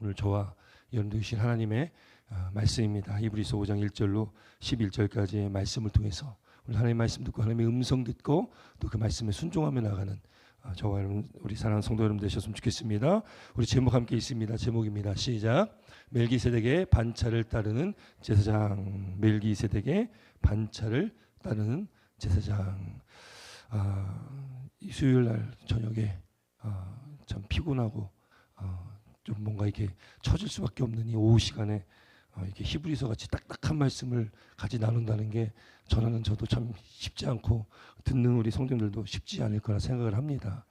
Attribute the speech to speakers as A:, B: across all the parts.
A: 오늘 저와 여러분들 주신 하나님의 말씀입니다. 히브리서 5장 1절로 11절까지의 말씀을 통해서 우리 하나님의 말씀 듣고 하나님의 음성 듣고 또 그 말씀에 순종하며 나가는 저와 여러분, 우리 사랑하는 성도 여러분 되셨으면 좋겠습니다. 우리 제목 함께 있습니다. 제목입니다. 시작. 멜기세덱의 반차를 따르는 제사장. 멜기세덱의 반차를 따르는 제사장. 이 수요일 날 저녁에 참 피곤하고 좀 뭔가 이렇게 처질 수밖에 없는 이 오후 시간에 이렇게 히브리서 같이 딱딱한 말씀을 같이 나눈다는 게 저도 참 쉽지 않고 듣는 우리 성도님들도 쉽지 않을 거라 생각을 합니다.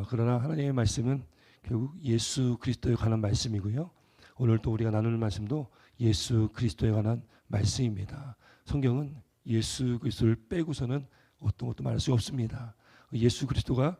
A: 그러나 하나님의 말씀은 결국 예수 그리스도에 관한 말씀이고요. 오늘 또 우리가 나누는 말씀도 예수 그리스도에 관한 말씀입니다. 성경은 예수 그리스도를 빼고서는 어떤 것도 말할 수가 없습니다. 예수 그리스도가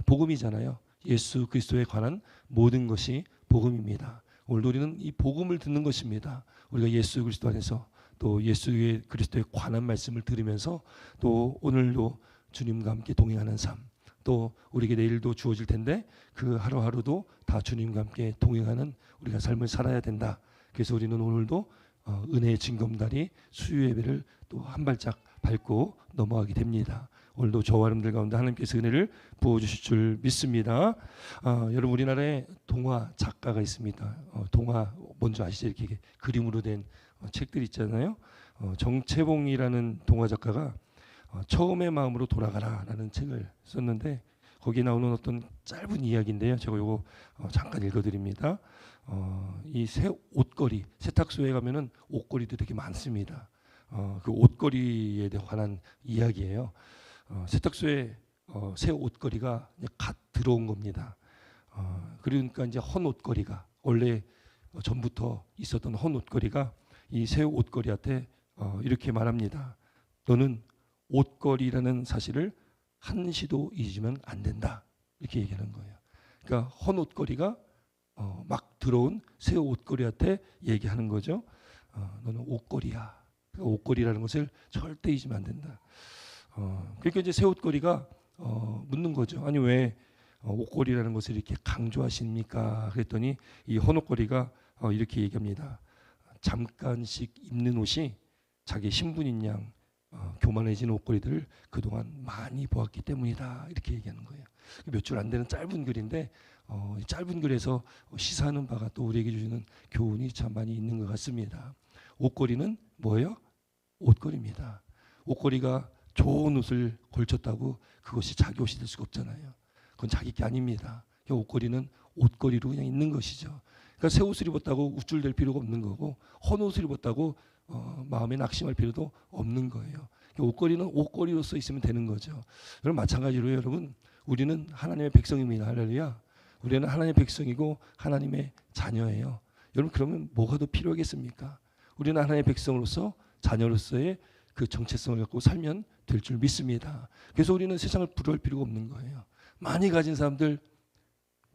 A: 복음이잖아요. 예수 그리스도에 관한 모든 것이 복음입니다. 오늘 우리는 이 복음을 듣는 것입니다. 우리가 예수 그리스도 안에서 또 예수 그리스도에 관한 말씀을 들으면서 또 오늘도 주님과 함께 동행하는 삶, 또 우리에게 내일도 주어질 텐데 그 하루하루도 다 주님과 함께 동행하는 우리가 삶을 살아야 된다. 그래서 우리는 오늘도 은혜의 징검다리 수요 예배를 또 한 발짝 밟고 넘어가게 됩니다. 오늘도 저와 여러분들 가운데 하나님께서 은혜를 부어주실 줄 믿습니다. 여러분, 우리나라에 동화 작가가 있습니다. 동화 먼저 아시죠? 이렇게 그림으로 된 책들 있잖아요. 정채봉이라는 동화 작가가 처음의 마음으로 돌아가라라는 책을 썼는데 거기에 나오는 어떤 짧은 이야기인데요. 제가 이거 잠깐 읽어드립니다. 이 새 옷걸이, 세탁소에 가면은 옷걸이도 되게 많습니다. 그 옷걸이에 관한 이야기예요. 세탁소에 새 옷걸이가 갓 들어온 겁니다. 그러니까 이제 헌 옷걸이가 원래 전부터 있었던 헌 옷걸이가 이 새 옷걸이한테 이렇게 말합니다. 너는 옷걸이라는 사실을 한시도 잊으면 안 된다. 이렇게 얘기하는 거예요. 그러니까 헌 옷걸이가 막 들어온 새 옷걸이한테 얘기하는 거죠. 너는 옷걸이야. 그러니까 옷걸이라는 것을 절대 잊으면 안 된다. 그러니까 이제 새 옷걸이가 묻는 거죠. 아니 왜 옷걸이라는 것을 이렇게 강조하십니까? 그랬더니 이 헌 옷걸이가 이렇게 얘기합니다. 잠깐씩 입는 옷이 자기 신분인 양 교만해진 옷걸이들을 그동안 많이 보았기 때문이다. 이렇게 얘기하는 거예요. 몇 줄 안 되는 짧은 글인데 짧은 글에서 시사하는 바가 또 우리에게 주는 교훈이 참 많이 있는 것 같습니다. 옷걸이는 뭐예요? 옷걸이입니다. 옷걸이가 좋은 옷을 걸쳤다고 그것이 자기 옷이 될 수가 없잖아요. 그건 자기 게 아닙니다. 옷걸이는 옷걸이로 그냥 있는 것이죠. 그러니까 새 옷을 입었다고 우쭐댈 필요가 없는 거고 헌 옷을 입었다고 마음에 낙심할 필요도 없는 거예요. 옷걸이는 옷걸이로서 있으면 되는 거죠. 여러분, 마찬가지로 여러분, 우리는 하나님의 백성입니다. 할렐루야. 우리는 하나님의 백성이고 하나님의 자녀예요. 여러분, 그러면 뭐가 더 필요하겠습니까? 우리는 하나님의 백성으로서 자녀로서의 그 정체성을 갖고 살면 될 줄 믿습니다. 그래서 우리는 세상을 부러울 필요가 없는 거예요. 많이 가진 사람들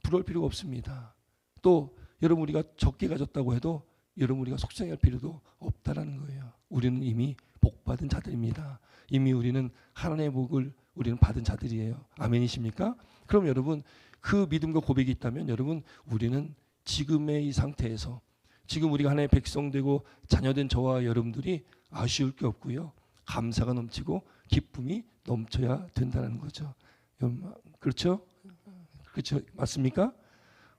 A: 부러울 필요가 없습니다. 또 여러분, 우리가 적게 가졌다고 해도 여러분 우리가 속상할 필요도 없다라는 거예요. 우리는 이미 복받은 자들입니다. 이미 우리는 하나님의 복을 우리는 받은 자들이에요. 아멘이십니까? 그럼 여러분, 그 믿음과 고백이 있다면 여러분, 우리는 지금의 이 상태에서 지금 우리가 하나님의 백성 되고 자녀된 저와 여러분들이 아쉬울 게 없고요. 감사가 넘치고 기쁨이 넘쳐야 된다는 거죠. 그렇죠? 그렇죠? 맞습니까?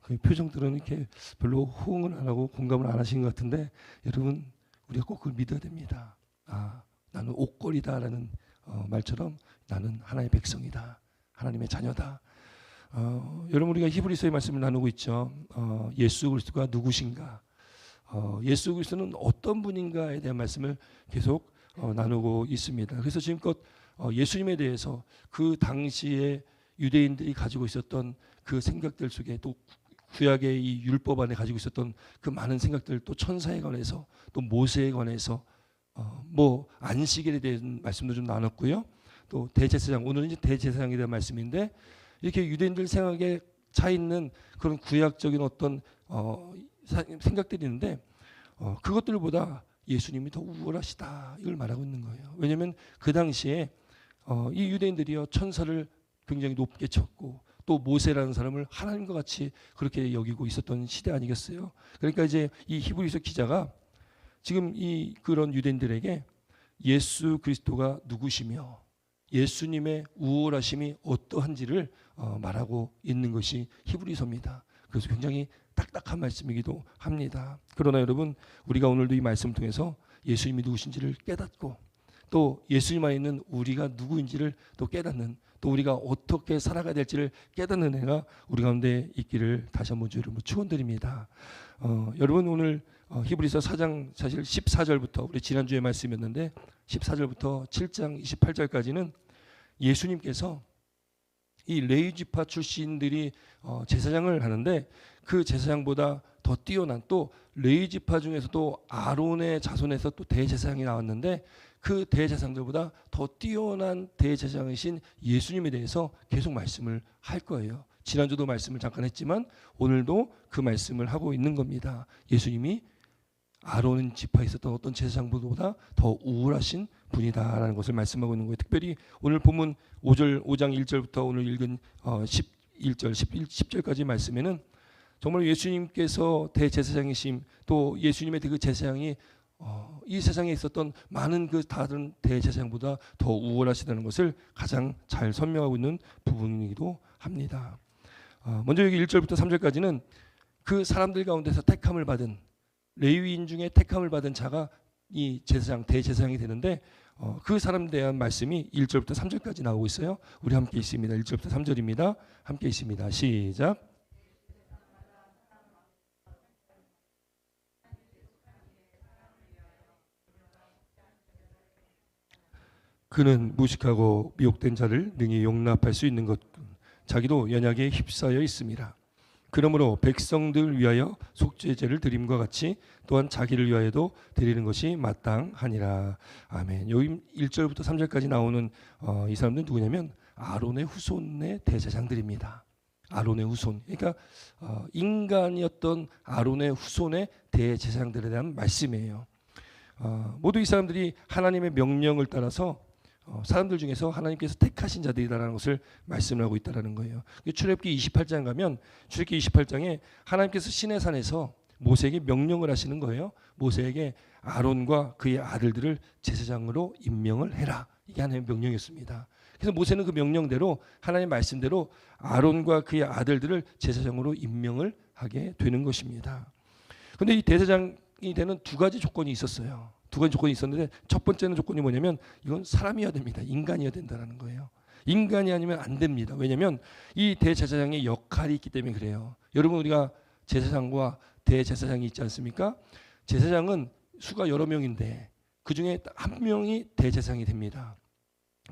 A: 그 표정들은 이렇게 별로 호응을 안 하고 공감을 안 하신 것 같은데 여러분, 우리가 꼭 그걸 믿어야 됩니다. 나는 옷걸이다라는 말처럼 나는 하나님의 백성이다. 하나님의 자녀다. 여러분, 우리가 히브리서의 말씀을 나누고 있죠. 예수 그리스도가 누구신가? 예수 그리스도는 어떤 분인가에 대한 말씀을 계속 나누고 있습니다. 그래서 지금껏 예수님에 대해서 그 당시에 유대인들이 가지고 있었던 그 생각들 속에 또 구약의 이 율법 안에 가지고 있었던 그 많은 생각들, 또 천사에 관해서 또 모세에 관해서 뭐 안식일에 대한 말씀도 좀 나눴고요. 또 대제사장, 오늘은 이제 대제사장에 대한 말씀인데 이렇게 유대인들 생각에 차 있는 그런 구약적인 어떤 생각들이 있는데 그것들보다 예수님이 더 우월하시다 이걸 말하고 있는 거예요. 왜냐하면 그 당시에 이 유대인들이요 천사를 굉장히 높게 쳤고 또 모세라는 사람을 하나님과 같이 그렇게 여기고 있었던 시대 아니겠어요? 그러니까 이제 이 히브리서 기자가 지금 이 그런 유대인들에게 예수 그리스도가 누구시며 예수님의 우월하심이 어떠한지를 말하고 있는 것이 히브리서입니다. 그래서 굉장히 딱딱한 말씀이기도 합니다. 그러나 여러분, 우리가 오늘도 이 말씀을 통해서 예수님이 누구신지를 깨닫고 또 예수님 안에 있는 우리가 누구인지를 또 깨닫는, 또 우리가 어떻게 살아가야 될지를 깨닫는 애가 우리 가운데 있기를 다시 한번 주를 축원드립니다. 여러분, 오늘 히브리서 4장 사실 14절부터 우리 지난주에 말씀이었는데 14절부터 7장 28절까지는 예수님께서 이 레위 지파 출신들이 제사장을 하는데 그 제사장보다 더 뛰어난, 또 레위 지파 중에서도 아론의 자손에서 또 대제사장이 나왔는데 그 대제사장들보다 더 뛰어난 대제사장이신 예수님에 대해서 계속 말씀을 할 거예요. 지난주도 말씀을 잠깐 했지만 오늘도 그 말씀을 하고 있는 겁니다. 예수님이 아론 지파에 있었던 어떤 제사장보다 더 우월하신 분이다라는 것을 말씀하고 있는 거예요. 특별히 오늘 본문 5장 1절부터 오늘 읽은 11절, 10절까지 말씀에는 정말 예수님께서 대제사장이심, 또 예수님의 그 제사장이 이 세상에 있었던 많은 그 다른 대제사장보다 더 우월하시다는 것을 가장 잘 설명하고 있는 부분이기도 합니다. 먼저 여기 1절부터 3절까지는 그 사람들 가운데서 택함을 받은 레위인 중에 택함을 받은 자가 이 제사장, 대제사장이 되는데 그 사람에 대한 말씀이 1절부터 3절까지 나오고 있어요. 우리 함께 있습니다. 1절부터 3절입니다. 함께 있습니다. 시작. 그는 무식하고 미혹된 자를 능히 용납할 수 있는 것, 자기도 연약에 휩싸여 있습니다. 그러므로 백성들 위하여 속죄제를 드림과 같이 또한 자기를 위하여도 드리는 것이 마땅하니라. 아멘. 여기 1절부터 3절까지 나오는 이 사람들은 누구냐면 아론의 후손의 대제사장들입니다. 아론의 후손, 그러니까 인간이었던 아론의 후손의 대제사장들에 대한 말씀이에요. 모두 이 사람들이 하나님의 명령을 따라서 사람들 중에서 하나님께서 택하신 자들이라는 것을 말씀을 하고 있다는 거예요. 출애굽기 28장 가면 출애굽기 28장에 하나님께서 시내산에서 모세에게 명령을 하시는 거예요. 모세에게 아론과 그의 아들들을 제사장으로 임명을 해라. 이게 하나님의 명령이었습니다. 그래서 모세는 그 명령대로 하나님의 말씀대로 아론과 그의 아들들을 제사장으로 임명을 하게 되는 것입니다. 그런데 이 대제사장이 되는 두 가지 조건이 있었어요. 두 가지 조건이 있었는데 첫 번째는 조건이 뭐냐면 이건 사람이어야 됩니다. 인간이어야 된다는 거예요. 인간이 아니면 안 됩니다. 왜냐하면 이 대제사장의 역할이 있기 때문에 그래요. 여러분, 우리가 제사장과 대제사장이 있지 않습니까? 제사장은 수가 여러 명인데 그 중에 한 명이 대제사장이 됩니다.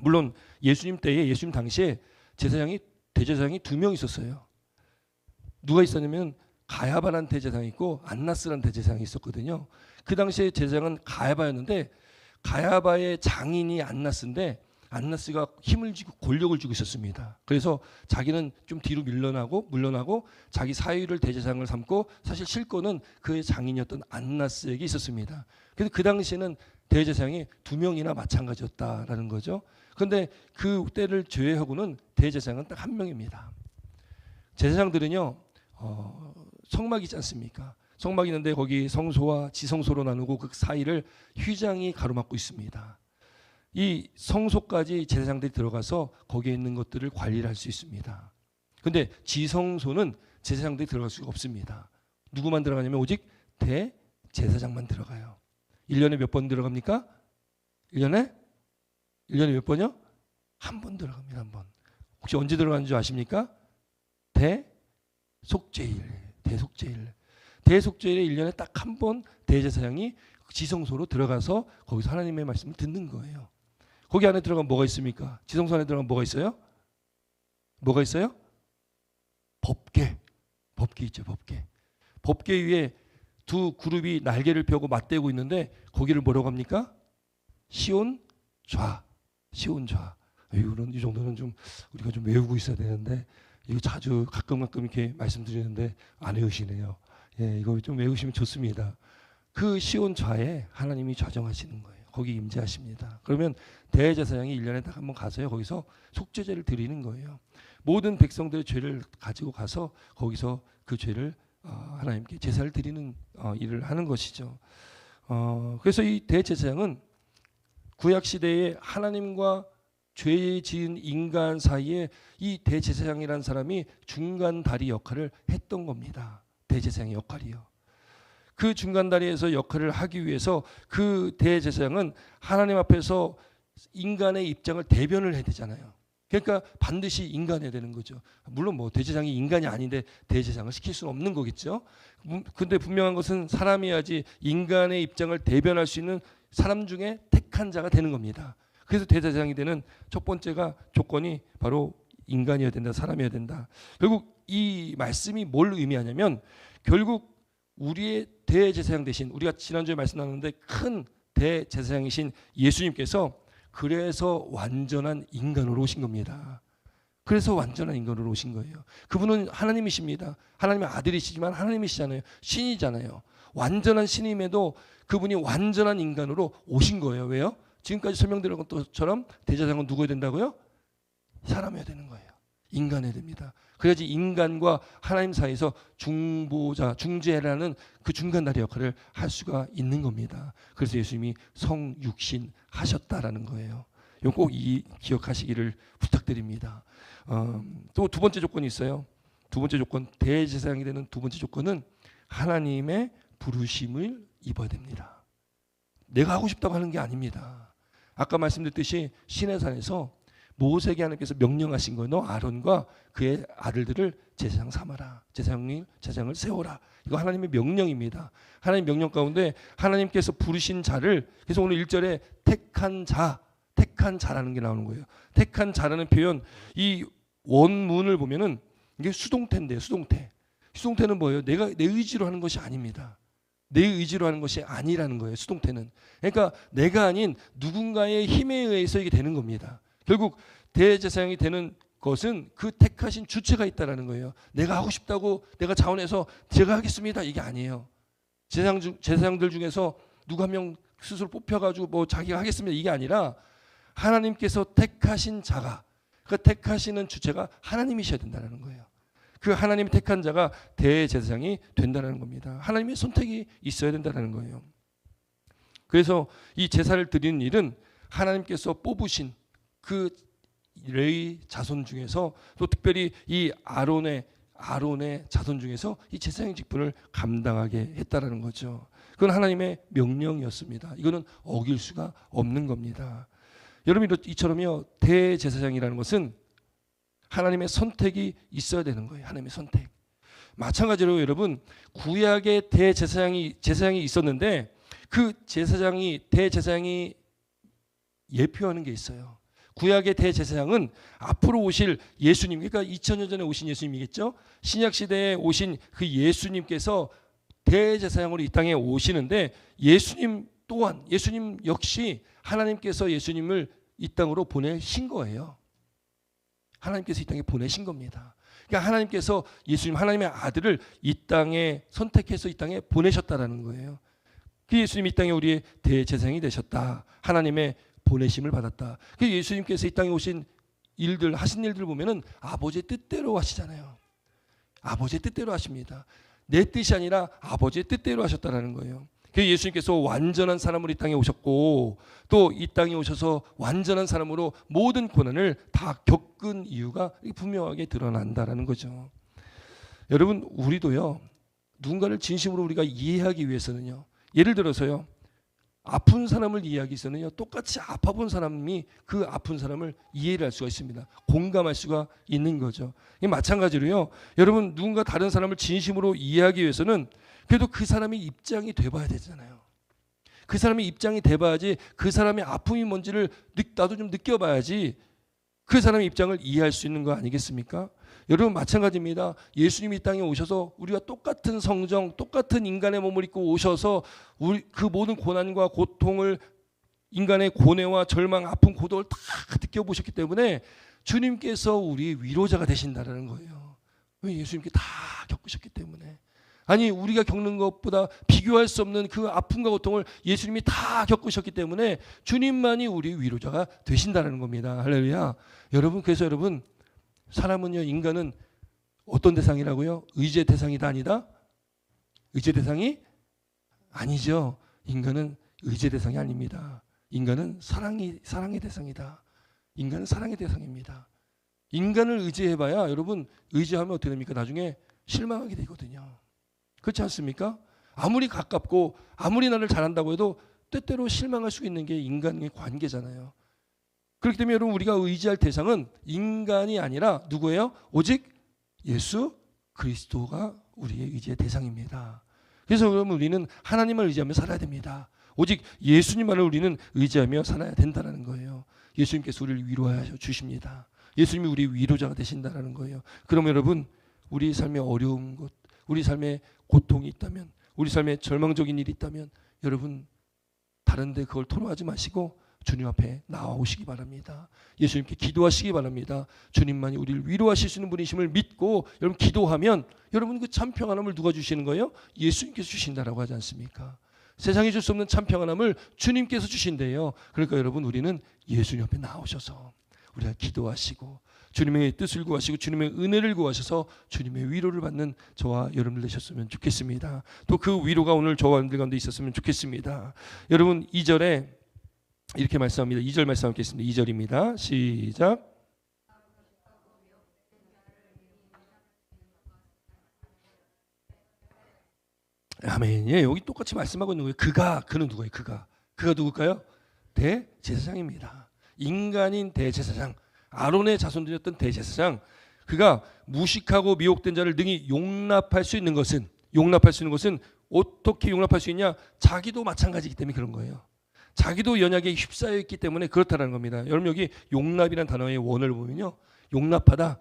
A: 물론 예수님 때에, 예수님 당시에 대제사장이 두 명 있었어요. 누가 있었냐면 가야바라는 대제사장이 있고 안나스라는 대제사장이 있었거든요. 그 당시에 제사장은 가야바였는데 가야바의 장인이 안나스인데 안나스가 힘을 쥐고 권력을 쥐고 있었습니다. 그래서 자기는 좀 뒤로 물러나고 자기 사위를 대제사장을 삼고 사실 실권은 그의 장인이었던 안나스에게 있었습니다. 그래서 그 당시에는 대제사장이 두 명이나 마찬가지였다라는 거죠. 그런데 그 때를 제외하고는 대제사장은 딱 한 명입니다. 제사장들은요 성막이 있지 않습니까? 성막이 있는데 거기 성소와 지성소로 나누고 그 사이를 휘장이 가로막고 있습니다. 이 성소까지 제사장들이 들어가서 거기에 있는 것들을 관리를 할 수 있습니다. 그런데 지성소는 제사장들이 들어갈 수가 없습니다. 누구만 들어가냐면 오직 대제사장만 들어가요. 1년에 몇 번 들어갑니까? 1년에 몇 번이요? 한 번 들어갑니다. 한 번. 혹시 언제 들어가는 줄 아십니까? 대속죄일. 대속죄일에 1년에 딱 한 번 대제사장이 지성소로 들어가서 거기서 하나님의 말씀을 듣는 거예요. 거기 안에 들어가면 뭐가 있습니까? 지성소 안에 들어가면 뭐가 있어요? 뭐가 있어요? 법궤 있죠. 법궤 위에 두 그룹이 날개를 펴고 맞대고 있는데 거기를 뭐라고 합니까? 시온좌. 이 정도는 좀 우리가 좀 외우고 있어야 되는데 이거 자주 가끔 이렇게 말씀드리는데 안 외우시네요. 예, 이거 좀 외우시면 좋습니다. 그 시온좌에 하나님이 좌정하시는 거예요. 거기 임재하십니다. 그러면 대제사장이 1년에 딱 한 번 가서요. 거기서 속죄제를 드리는 거예요. 모든 백성들의 죄를 가지고 가서 거기서 그 죄를 하나님께 제사를 드리는 일을 하는 것이죠. 그래서 이 대제사장은 구약 시대에 하나님과 죄 지은 인간 사이에 이 대제사장이라는 사람이 중간 다리 역할을 했던 겁니다. 대제사장의 역할이요. 그 중간 다리에서 역할을 하기 위해서 그 대제사장은 하나님 앞에서 인간의 입장을 대변을 해야 되잖아요. 그러니까 반드시 인간해야 되는 거죠. 물론 뭐 대제사장이 인간이 아닌데 대제사장을 시킬 수는 없는 거겠죠. 근데 분명한 것은 사람이야지 인간의 입장을 대변할 수 있는 사람 중에 택한 자가 되는 겁니다. 그래서 대제사장이 되는 첫 번째가 조건이 바로 인간이어야 된다, 사람이어야 된다. 결국 이 말씀이 뭘 의미하냐면 결국 우리의 대제사장 대신, 우리가 지난주에 말씀 나눴는데 큰 대제사장이신 예수님께서 그래서 완전한 인간으로 오신 겁니다. 그래서 완전한 인간으로 오신 거예요. 그분은 하나님이십니다. 하나님의 아들이시지만 하나님이시잖아요. 신이잖아요. 완전한 신임에도 그분이 완전한 인간으로 오신 거예요. 왜요? 지금까지 설명드린 것처럼 대제사장은 누구여야 된다고요? 사람이어야 되는 거예요. 인간이어야 됩니다. 그래야지 인간과 하나님 사이에서 중보자, 중재라는 그 중간다리 역할을 할 수가 있는 겁니다. 그래서 예수님이 성육신 하셨다라는 거예요. 이거 꼭 기억하시기를 부탁드립니다. 또 두 번째 조건이 있어요. 두 번째 조건, 대제사장이 되는 두 번째 조건은 하나님의 부르심을 입어야 됩니다. 내가 하고 싶다고 하는 게 아닙니다. 아까 말씀드렸듯이 시내산에서 모세에게 하나님께서 명령하신 거예요. 너 아론과 그의 아들들을 제사장 삼아라. 제사장을 세워라. 이거 하나님의 명령입니다. 하나님 명령 가운데 하나님께서 부르신 자를, 그래서 오늘 1절에 택한 자라는 게 나오는 거예요. 택한 자라는 표현, 이 원문을 보면은 이게 수동태인데요. 수동태는 뭐예요? 내 의지로 하는 것이 아닙니다. 내 의지로 하는 것이 아니라는 거예요. 수동태는. 그러니까 내가 아닌 누군가의 힘에 의해서 이게 되는 겁니다. 결국 대제사장이 되는 것은 그 택하신 주체가 있다라는 거예요. 내가 하고 싶다고 내가 자원해서 제가 하겠습니다. 이게 아니에요. 제사장들 중에서 누구 한 명 스스로 뽑혀가지고 뭐 자기가 하겠습니다. 이게 아니라 하나님께서 택하신 자가, 그 택하시는 주체가 하나님이셔야 된다는 거예요. 그 하나님이 택한 자가 대제사장이 된다는 겁니다. 하나님의 선택이 있어야 된다는 거예요. 그래서 이 제사를 드리는 일은 하나님께서 뽑으신 그 레위 자손 중에서, 또 특별히 이 아론의 자손 중에서 이 제사장 직분을 감당하게 했다라는 거죠. 그건 하나님의 명령이었습니다. 이거는 어길 수가 없는 겁니다. 여러분, 이처럼요, 대제사장이라는 것은 하나님의 선택이 있어야 되는 거예요. 하나님의 선택. 마찬가지로 여러분, 구약의 대제사장이 있었는데 그 대제사장이 예표하는 게 있어요. 구약의 대제사장은 앞으로 오실 예수님, 그러니까 2000년 전에 오신 예수님이겠죠. 신약 시대에 오신 그 예수님께서 대제사장으로 이 땅에 오시는데, 예수님 역시 하나님께서 예수님을 이 땅으로 보내신 거예요. 하나님께서 이 땅에 보내신 겁니다. 그러니까 하나님께서 예수님, 하나님의 아들을 이 땅에 선택해서 이 땅에 보내셨다라는 거예요. 그 예수님이 이 땅에 우리의 대제사장이 되셨다. 하나님의 보내심을 받았다. 그 예수님께서 이 땅에 오신 일들, 하신 일들 보면은 아버지의 뜻대로 하시잖아요. 아버지의 뜻대로 하십니다. 내 뜻이 아니라 아버지의 뜻대로 하셨다라는 거예요. 그 예수님께서 완전한 사람으로 이 땅에 오셨고, 또 이 땅에 오셔서 완전한 사람으로 모든 고난을 다 겪은 이유가 분명하게 드러난다라는 거죠. 여러분, 우리도요, 누군가를 진심으로 우리가 이해하기 위해서는요, 예를 들어서요, 아픈 사람을 이해하기 위해서는요, 똑같이 아파본 사람이 그 아픈 사람을 이해를 할 수가 있습니다. 공감할 수가 있는 거죠. 마찬가지로요, 여러분, 누군가 다른 사람을 진심으로 이해하기 위해서는 그래도 그 사람의 입장이 돼봐야 되잖아요. 그 사람의 입장이 돼봐야지, 그 사람의 아픔이 뭔지를 나도 좀 느껴봐야지 그 사람의 입장을 이해할 수 있는 거 아니겠습니까? 여러분, 마찬가지입니다. 예수님이 이 땅에 오셔서 우리가 똑같은 성정, 똑같은 인간의 몸을 입고 오셔서 그 모든 고난과 고통을, 인간의 고뇌와 절망, 아픔, 고독을 다 느껴보셨기 때문에 주님께서 우리의 위로자가 되신다는 거예요. 왜? 예수님께 다 겪으셨기 때문에. 아니, 우리가 겪는 것보다 비교할 수 없는 그 아픔과 고통을 예수님이 다 겪으셨기 때문에 주님만이 우리의 위로자가 되신다는 겁니다. 할렐루야. 여러분, 그래서 여러분, 사람은요, 인간은 어떤 대상이라고요? 의지의 대상이다 아니다? 의지의 대상이 아니죠. 인간은 의지의 대상이 아닙니다. 인간은 사랑의 대상이다. 인간은 사랑의 대상입니다. 인간을 의지해봐야 여러분 의지하면 어떻게 됩니까? 나중에 실망하게 되거든요. 그렇지 않습니까? 아무리 가깝고 아무리 나를 잘한다고 해도 때때로 실망할 수 있는 게 인간의 관계잖아요. 그렇기 때문에 여러분 우리가 의지할 대상은 인간이 아니라 누구예요? 오직 예수 그리스도가 우리의 의지의 대상입니다. 그래서 그러면 우리는 하나님을 의지하며 살아야 됩니다. 오직 예수님만을 우리는 의지하며 살아야 된다는 거예요. 예수님께서 우리를 위로하여 주십니다. 예수님이 우리 위로자가 되신다는 거예요. 그러면 여러분 우리 삶에 어려운 것, 우리 삶에 고통이 있다면, 우리 삶에 절망적인 일이 있다면 여러분 다른데 그걸 토로하지 마시고 주님 앞에 나오시기 바랍니다. 예수님께 기도하시기 바랍니다. 주님만이 우리를 위로하실 수 있는 분이심을 믿고 여러분 기도하면 여러분 그 참 평안함을 누가 주시는 거예요? 예수님께서 주신다라고 하지 않습니까? 세상이 줄 수 없는 참 평안함을 주님께서 주신대요. 그러니까 여러분 우리는 예수님 앞에 나오셔서 우리가 기도하시고 주님의 뜻을 구하시고 주님의 은혜를 구하셔서 주님의 위로를 받는 저와 여러분들 되셨으면 좋겠습니다. 또 그 위로가 오늘 저와 여러분들 가운데 있었으면 좋겠습니다. 여러분 2절에 이렇게 말씀합니다. 2절 말씀하겠습니다. 2절입니다. 시작. 아멘. 예, 여기 똑같이 말씀하고 있는 거예요. 그는 누구예요? 그가 누굴까요? 대제사장입니다. 인간인 대제사장, 아론의 자손들이었던 대제사장. 그가 무식하고 미혹된 자를 능히 용납할 수 있는 것은 어떻게 용납할 수 있냐? 자기도 마찬가지이기 때문에 그런 거예요. 자기도 연약에 휩싸여 있기 때문에 그렇다는 겁니다. 여러분 여기 용납이라는 단어의 원어를 보면요, 용납하다.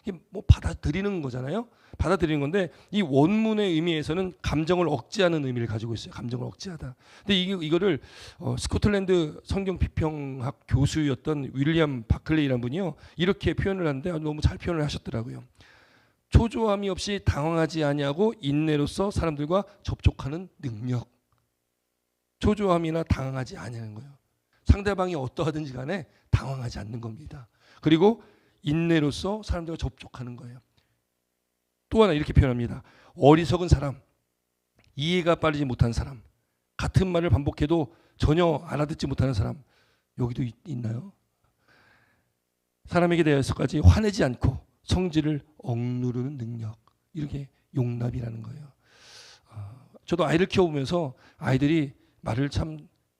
A: 이게 뭐 받아들이는 거잖아요. 받아들이는 건데 이 원문의 의미에서는 감정을 억제하는 의미를 가지고 있어요. 감정을 억제하다. 근데 이거를 스코틀랜드 성경 비평학 교수였던 윌리엄 바클레이라는 분이요 이렇게 표현을 하는데 너무 잘 표현을 하셨더라고요. 초조함이 없이 당황하지 아니하고 인내로서 사람들과 접촉하는 능력. 초조함이나 당황하지 아니하는 거예요. 상대방이 어떠하든지 간에 당황하지 않는 겁니다. 그리고 인내로서 사람들과 접촉하는 거예요. 또 하나 이렇게 표현합니다. 어리석은 사람, 이해가 빠르지 못한 사람, 같은 말을 반복해도 전혀 알아듣지 못하는 사람, 여기도 있나요? 사람에게 대해서까지 화내지 않고 성질을 억누르는 능력, 이렇게 용납이라는 거예요. 저도 아이를 키워보면서 아이들이 말을 참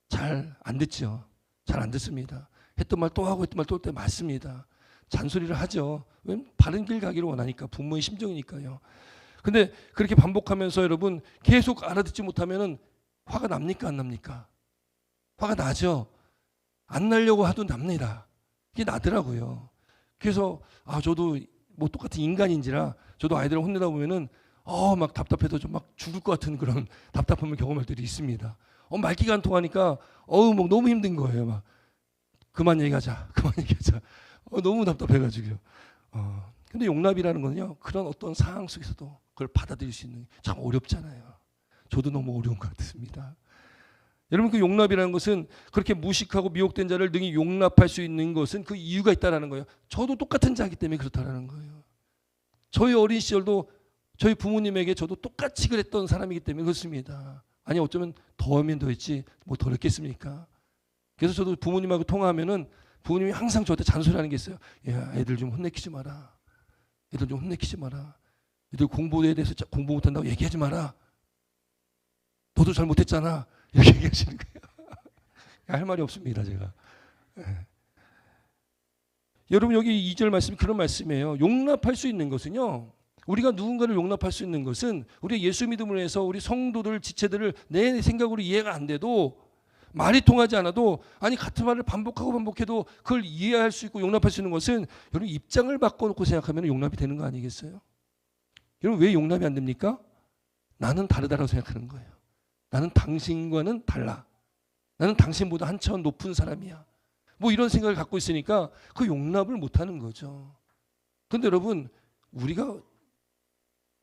A: 잘 안 듣죠. 잘 안 듣습니다. 했던 말 또 하고 했던 말 또 할 때 맞습니다. 잔소리를 하죠. 왜? 바른 길 가기를 원하니까, 부모의 심정이니까요. 근데 그렇게 반복하면서 여러분 계속 알아듣지 못하면은 화가 납니까 안 납니까? 화가 나죠. 안 나려고 하도 납니다. 이게 나더라고요. 그래서 저도 뭐 똑같은 인간인지라 저도 아이들을 혼내다 보면은 막 답답해서 좀 막 죽을 것 같은 그런 답답함을 경험할 때도 있습니다. 말귀가 안 통하니까 막 너무 힘든 거예요. 막 그만 얘기하자. 너무 답답해가지고요. 근데 용납이라는 건요, 그런 어떤 상황 속에서도 그걸 받아들일 수 있는 게 참 어렵잖아요. 저도 너무 어려운 것 같습니다. 여러분 그 용납이라는 것은 그렇게 무식하고 미혹된 자를 능히 용납할 수 있는 것은 그 이유가 있다라는 거예요. 저도 똑같은 자이기 때문에 그렇다라는 거예요. 저희 어린 시절도 저희 부모님에게 저도 똑같이 그랬던 사람이기 때문에 그렇습니다. 아니 어쩌면 더하면 더했지 뭐 덜했겠습니까? 그래서 저도 부모님하고 통화하면은 부모님이 항상 저한테 잔소리하는 게 있어요. 야, 애들 좀 혼내키지 마라. 애들 공부에 대해서 공부 못한다고 얘기하지 마라. 너도 잘못했잖아. 이렇게 얘기하시는 거예요. 할 말이 없습니다, 제가. 여러분 여기 2절 말씀이 그런 말씀이에요. 용납할 수 있는 것은요, 우리가 누군가를 용납할 수 있는 것은 우리 예수 믿음으로 해서 우리 성도들, 지체들을 내 생각으로 이해가 안 돼도, 말이 통하지 않아도, 같은 말을 반복해도 그걸 이해할 수 있고 용납할 수 있는 것은 여러분 입장을 바꿔놓고 생각하면 용납이 되는 거 아니겠어요? 여러분 왜 용납이 안 됩니까? 나는 다르다고 생각하는 거예요. 나는 당신과는 달라. 나는 당신보다 한 차원 높은 사람이야. 뭐 이런 생각을 갖고 있으니까 그 용납을 못하는 거죠. 그런데 여러분 우리가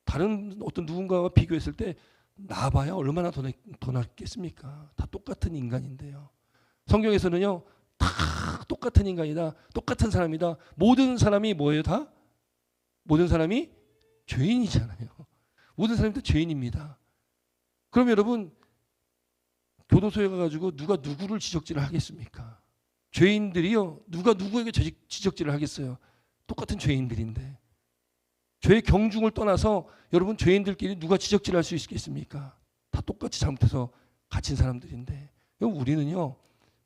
A: 다른 어떤 누군가와 비교했을 때 나봐야 얼마나 더 낫겠습니까? 다 똑같은 인간인데요. 성경에서는요, 다 똑같은 인간이다. 똑같은 사람이다. 모든 사람이 뭐예요? 다? 모든 사람이 죄인이잖아요. 모든 사람이 다 죄인입니다. 그럼 여러분 교도소에 가가지고 누가 누구를 지적질을 하겠습니까? 죄인들이요. 누가 누구에게 지적질을 하겠어요? 똑같은 죄인들인데. 죄의 경중을 떠나서 여러분 죄인들끼리 누가 지적질할 수 있겠습니까? 다 똑같이 잘못해서 갇힌 사람들인데 우리는요.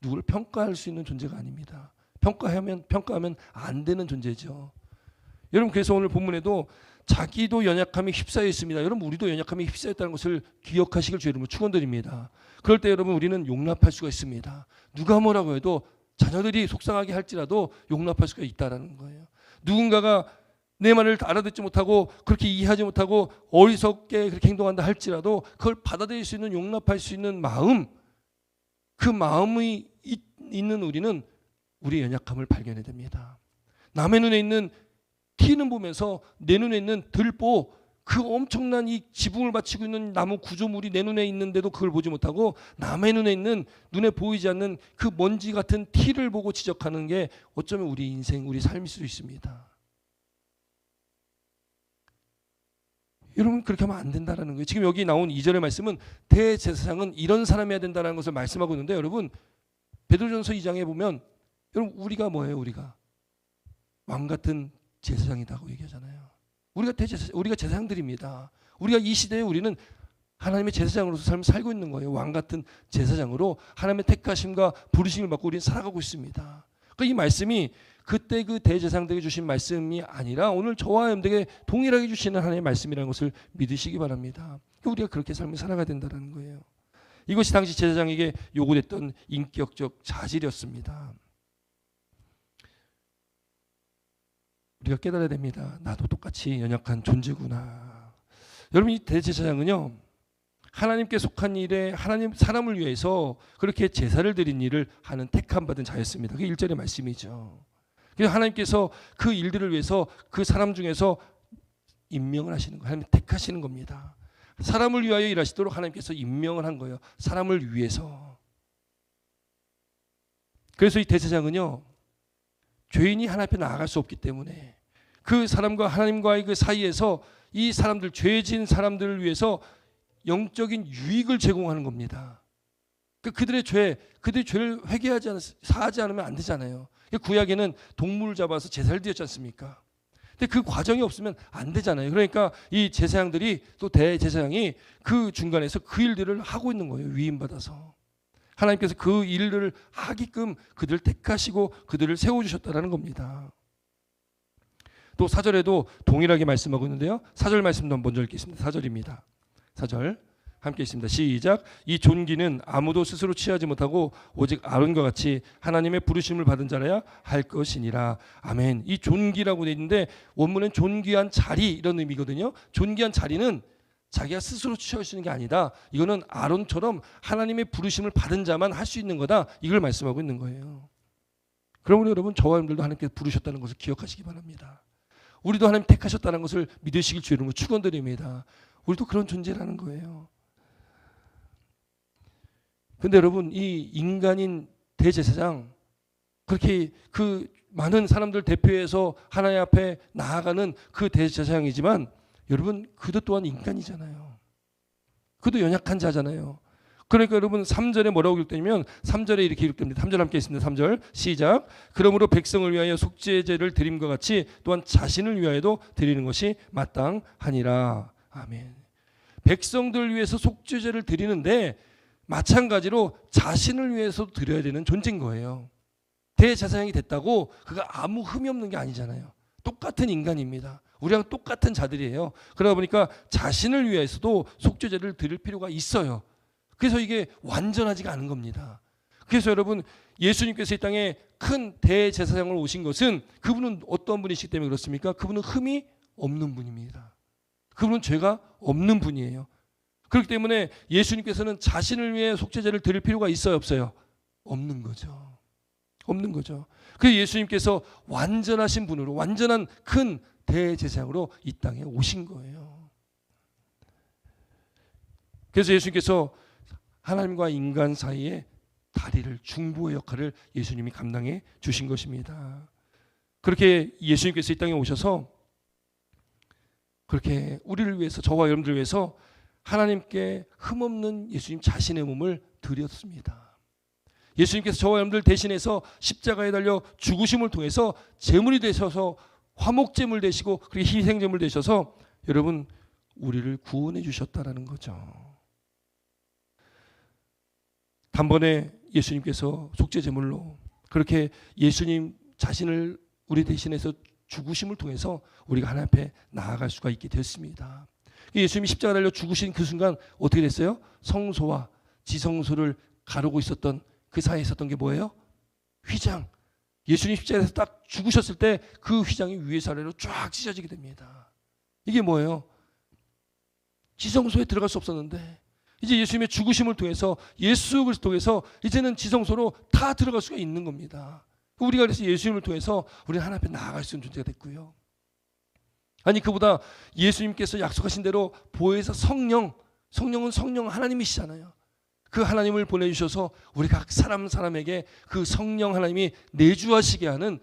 A: 누구를 평가할 수 있는 존재가 아닙니다. 평가하면 안 되는 존재죠. 여러분 그래서 오늘 본문에도 자기도 연약함에 휩싸여 있습니다. 여러분 우리도 연약함에 휩싸였다는 것을 기억하시길 주의 이름으로 축원드립니다. 그럴 때 여러분 우리는 용납할 수가 있습니다. 누가 뭐라고 해도 자녀들이 속상하게 할지라도 용납할 수가 있다라는 거예요. 누군가가 내 말을 알아듣지 못하고 그렇게 이해하지 못하고 어리석게 그렇게 행동한다 할지라도 그걸 받아들일 수 있는 용납할 수 있는 마음, 그 마음이 있는 우리는 우리의 연약함을 발견해야 됩니다. 남의 눈에 있는 티는 보면서 내 눈에 있는 들보, 그 엄청난 이 지붕을 바치고 있는 나무 구조물이 내 눈에 있는데도 그걸 보지 못하고 남의 눈에 있는 눈에 보이지 않는 그 먼지 같은 티를 보고 지적하는 게 어쩌면 우리 인생, 우리 삶일 수 있습니다. 여러분 그렇게 하면 안 된다는 거예요. 지금 여기 나온 2절의 말씀은 대제사장은 이런 사람이어야 된다는 것을 말씀하고 있는데 여러분 베드로전서 2장에 보면 여러분 우리가 뭐예요? 우리가 왕 같은 제사장이라고 얘기하잖아요. 우리가 제사장들입니다. 우리가 이 시대에 우리는 하나님의 제사장으로서 삶을 살고 있는 거예요. 왕 같은 제사장으로 하나님의 택하심과 부르심을 받고 우리는 살아가고 있습니다. 그러니까 이 말씀이 그때 그 대제사장들에게 주신 말씀이 아니라 오늘 저와 여러분들에게 동일하게 주시는 하나님의 말씀이라는 것을 믿으시기 바랍니다. 우리가 그렇게 삶을 살아가야 된다는 거예요. 이것이 당시 제사장에게 요구됐던 인격적 자질이었습니다. 우리가 깨달아야 됩니다. 나도 똑같이 연약한 존재구나. 여러분 이 대제사장은요. 하나님께 속한 일에 하나님 사람을 위해서 그렇게 제사를 드린 일을 하는 택함 받은 자였습니다. 그게 1절의 말씀이죠. 그래서 하나님께서 그 일들을 위해서 그 사람 중에서 임명을 하시는 거예요. 하나님 택하시는 겁니다. 사람을 위하여 일하시도록 하나님께서 임명을 한 거예요. 사람을 위해서. 그래서 이 대제사장은요. 죄인이 하나님 앞에 나아갈 수 없기 때문에 그 사람과 하나님과의 그 사이에서 이 사람들, 죄진 사람들을 위해서 영적인 유익을 제공하는 겁니다. 그들의 죄를 회개하지 사하지 않으면 안 되잖아요. 구약에는 동물을 잡아서 제사를 드렸지 않습니까? 근데 그 과정이 없으면 안 되잖아요. 그러니까 이 제사장들이 또 대제사장이 그 중간에서 그 일들을 하고 있는 거예요. 위임받아서. 하나님께서 그 일들을 하게끔 그들을 택하시고 그들을 세워주셨다는 겁니다. 또 4절에도 동일하게 말씀하고 있는데요. 4절 말씀도 먼저 읽겠습니다. 4절입니다. 4절 함께 있습니다. 시작. 이 존귀는 아무도 스스로 취하지 못하고 오직 아론과 같이 하나님의 부르심을 받은 자라야 할 것이니라. 아멘. 이 존귀라고 되어 있는데 원문은 존귀한 자리 이런 의미거든요. 존귀한 자리는 자기가 스스로 취할 수 있는 게 아니다. 이거는 아론처럼 하나님의 부르심을 받은 자만 할 수 있는 거다. 이걸 말씀하고 있는 거예요. 그러므로 여러분 저와 여러분들도 하나님께서 부르셨다는 것을 기억하시기 바랍니다. 우리도 하나님 택하셨다는 것을 믿으시길 주의 이름으로 축원드립니다. 우리도 그런 존재라는 거예요. 근데 여러분 이 인간인 대제사장 그렇게 그 많은 사람들 대표해서 하나님 앞에 나아가는 그 대제사장이지만 여러분 그도 또한 인간이잖아요. 그도 연약한 자잖아요. 그러니까 여러분 3절에 뭐라고 기록되냐면 3절에 이렇게 기록됩니다. 3절 함께 있습니다. 3절 시작. 그러므로 백성을 위하여 속죄제를 드림과 같이 또한 자신을 위하여도 드리는 것이 마땅하니라. 아멘. 백성들 위해서 속죄제를 드리는데 마찬가지로 자신을 위해서 드려야 되는 존재인 거예요. 대제사장이 됐다고 그가 아무 흠이 없는 게 아니잖아요. 똑같은 인간입니다. 우리랑 똑같은 자들이에요. 그러다 보니까 자신을 위해서도 속죄제를 드릴 필요가 있어요. 그래서 이게 완전하지가 않은 겁니다. 그래서 여러분 예수님께서 이 땅에 큰 대제사장으로 오신 것은 그분은 어떤 분이시기 때문에 그렇습니까? 그분은 흠이 없는 분입니다. 그분은 죄가 없는 분이에요. 그렇기 때문에 예수님께서는 자신을 위해 속죄제를 드릴 필요가 있어요, 없어요? 없는 거죠. 없는 거죠. 그래서 예수님께서 완전하신 분으로 완전한 큰 대제사장으로 이 땅에 오신 거예요. 그래서 예수님께서 하나님과 인간 사이에 다리를, 중보의 역할을 예수님이 감당해 주신 것입니다. 그렇게 예수님께서 이 땅에 오셔서 그렇게 우리를 위해서, 저와 여러분들을 위해서 하나님께 흠없는 예수님 자신의 몸을 드렸습니다. 예수님께서 저와 여러분들 대신해서 십자가에 달려 죽으심을 통해서 제물이 되셔서 화목제물 되시고 그리고 희생제물 되셔서 여러분 우리를 구원해 주셨다라는 거죠. 단번에 예수님께서 속죄제물로 그렇게 예수님 자신을 우리 대신해서 죽으심을 통해서 우리가 하나님 앞에 나아갈 수가 있게 됐습니다. 예수님이 십자가 달려 죽으신 그 순간 어떻게 됐어요? 성소와 지성소를 가르고 있었던 그 사이에 있었던 게 뭐예요? 휘장. 예수님 십자가에서 딱 죽으셨을 때 그 휘장이 위에서 아래로 쫙 찢어지게 됩니다. 이게 뭐예요? 지성소에 들어갈 수 없었는데 이제 예수님의 죽으심을 통해서, 예수 그리스도 통해서 이제는 지성소로 다 들어갈 수가 있는 겁니다. 우리가 그래서 예수님을 통해서 우리는 하나님 앞에 나아갈 수 있는 존재가 됐고요. 아니 그보다 예수님께서 약속하신 대로 보혜사 성령은 성령 하나님이시잖아요. 그 하나님을 보내주셔서 우리 각 사람에게 그 성령 하나님이 내주하시게 하는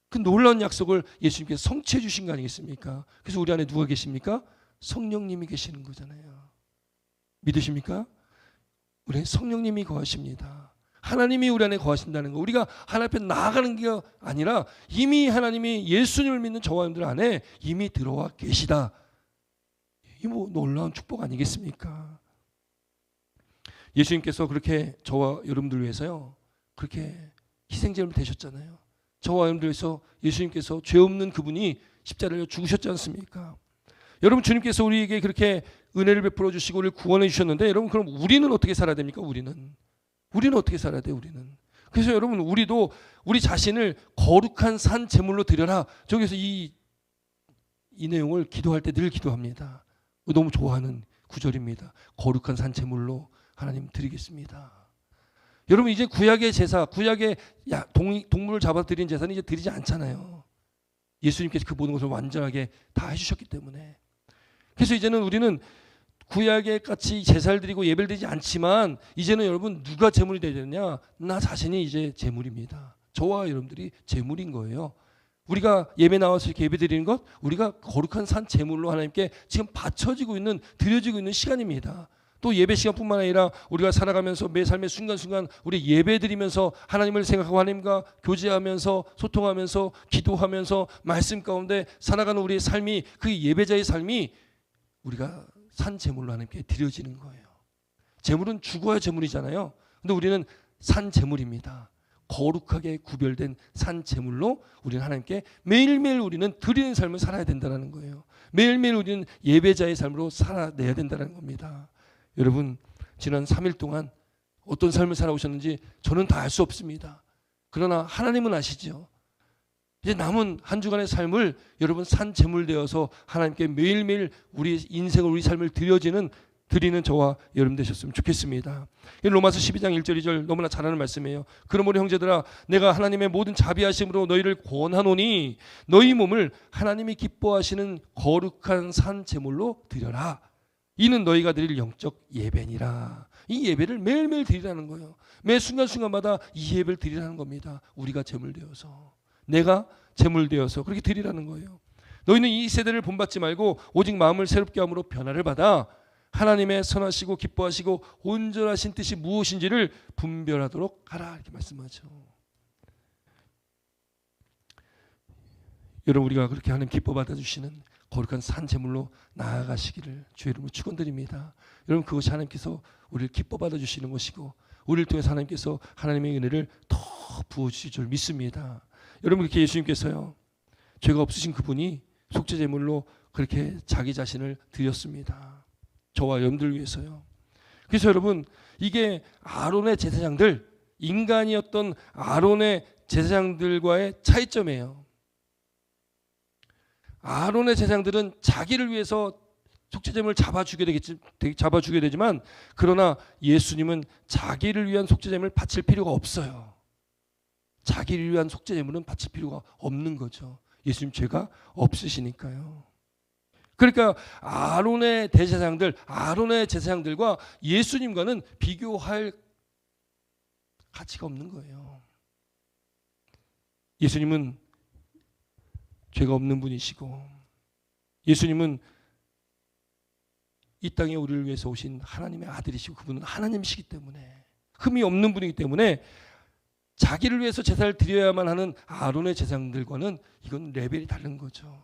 A: 그 놀라운 약속을 예수님께서 성취해 주신 거 아니겠습니까? 그래서 우리 안에 누가 계십니까? 성령님이 계시는 거잖아요. 믿으십니까? 우리 성령님이 거하십니다. 하나님이 우리 안에 거하신다는 거, 우리가 하나님 앞에 나아가는 게 아니라 이미 하나님이 예수님을 믿는 저와 여러분들 안에 이미 들어와 계시다. 이 뭐 놀라운 축복 아니겠습니까? 예수님께서 그렇게 저와 여러분들 위해서요 그렇게 희생제물 되셨잖아요. 저와 여러분들 위해서 예수님께서 죄 없는 그분이 십자가를 죽으셨지 않습니까? 여러분 주님께서 우리에게 그렇게 은혜를 베풀어 주시고 우리를 구원해 주셨는데 여러분 그럼 우리는 어떻게 살아야 됩니까? 우리는 어떻게 살아야 돼요? 우리는. 그래서 여러분 우리도 우리 자신을 거룩한 산 제물로 드려라. 저기서 이 내용을 기도할 때 늘 기도합니다. 너무 좋아하는 구절입니다. 거룩한 산 제물로 하나님 드리겠습니다. 여러분 이제 구약의 제사, 구약의 동물을 잡아 드린 제사는 이제 드리지 않잖아요. 예수님께서 그 모든 것을 완전하게 다 해주셨기 때문에. 그래서 이제는 우리는 구약에 같이 제사를 드리고 예배를 드리지 않지만 이제는 여러분 누가 제물이 되느냐? 나 자신이 이제 제물입니다. 저와 여러분들이 제물인 거예요. 우리가 예배 나와서 이렇게 예배 드리는 것, 우리가 거룩한 산 제물로 하나님께 지금 바쳐지고 있는, 드려지고 있는 시간입니다. 또 예배 시간뿐만 아니라 우리가 살아가면서 매 삶의 순간순간 우리 예배 드리면서 하나님을 생각하고 하나님과 교제하면서 소통하면서 기도하면서 말씀 가운데 살아가는 우리의 삶이, 그 예배자의 삶이 우리가 산 제물로 하나님께 드려지는 거예요. 제물은 죽어야 제물이잖아요. 근데 우리는 산 제물입니다. 거룩하게 구별된 산 제물로 우리는 하나님께 매일매일 우리는 드리는 삶을 살아야 된다는 거예요. 매일매일 우리는 예배자의 삶으로 살아내야 된다는 겁니다. 여러분 지난 3일 동안 어떤 삶을 살아오셨는지 저는 다 알 수 없습니다. 그러나 하나님은 아시죠. 이제 남은 한 주간의 삶을 여러분 산 제물 되어서 하나님께 매일매일 우리 인생을, 우리 삶을 드리는 저와 여러분 되셨으면 좋겠습니다. 로마서 12장 1절 2절 너무나 잘 아는 말씀이에요. 그러므로 형제들아 내가 하나님의 모든 자비하심으로 너희를 권하노니 너희 몸을 하나님이 기뻐하시는 거룩한 산 제물로 드려라. 이는 너희가 드릴 영적 예배니라. 이 예배를 매일매일 드리라는 거예요. 매 순간순간마다 이 예배를 드리라는 겁니다. 우리가 제물 되어서, 내가 제물 되어서 그렇게 드리라는 거예요. 너희는 이 세대를 본받지 말고 오직 마음을 새롭게 함으로 변화를 받아 하나님의 선하시고 기뻐하시고 온전하신 뜻이 무엇인지를 분별하도록 하라. 이렇게 말씀하죠. 여러분 우리가 그렇게 하나님 기뻐 받아주시는 거룩한 산 제물로 나아가시기를 주의 이름으로 축원드립니다. 여러분 그것이 하나님께서 우리를 기뻐 받아주시는 것이고 우리를 통해서 하나님께서 하나님의 은혜를 더 부어주실 줄 믿습니다. 여러분 그렇게 예수님께서요 죄가 없으신 그분이 속죄 제물로 그렇게 자기 자신을 드렸습니다. 저와 여러분들 위해서요. 그래서 여러분 이게 아론의 제사장들, 인간이었던 아론의 제사장들과의 차이점이에요. 아론의 제사장들은 자기를 위해서 속죄제물을 잡아주게 되지만 그러나 예수님은 자기를 위한 속죄제물을 바칠 필요가 없어요. 자기를 위한 속죄제물은 바칠 필요가 없는 거죠. 예수님 죄가 없으시니까요. 그러니까 아론의 제사장들과 예수님과는 비교할 가치가 없는 거예요. 예수님은 죄가 없는 분이시고, 예수님은 이 땅에 우리를 위해서 오신 하나님의 아들이시고, 그분은 하나님이시기 때문에, 흠이 없는 분이기 때문에 자기를 위해서 제사를 드려야만 하는 아론의 제사장들과는 이건 레벨이 다른 거죠.